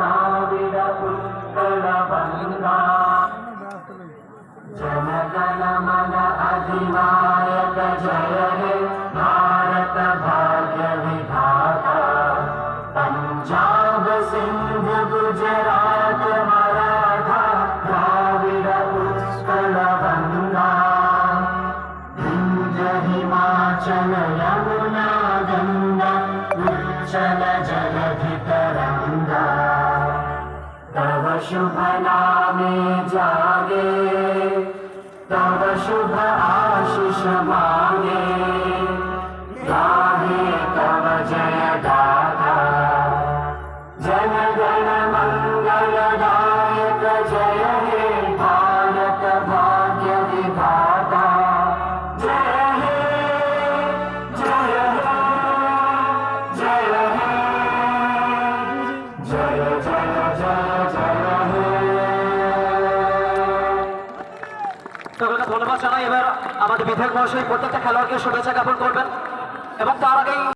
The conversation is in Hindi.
द्राविड उत्कल बंगा जन गण मन अधिनायक जय हे भारत भाग्य विधाता पंजाब सिंध गुजरात मराठा द्राविड उत्कल बंगा विंध्य हिमाचल यमुना गंगा उच्चल जलधि तरंगा तव शुभ नामे जागे तव शुभ आशीष मांगे गाहे तव जय गाथा जन गण मंगल दायक जय हे भारत भाग्य विधाता जय हे जय हे जय हे जय जय जय जय हे। সকলকে ধন্যবাদ জানাই। এবার আমাদের বিধায়ক মহাশয় প্রত্যেকটা খেলোয়াড়কে শুভেচ্ছা জ্ঞাপন করবেন এবং তার আগেই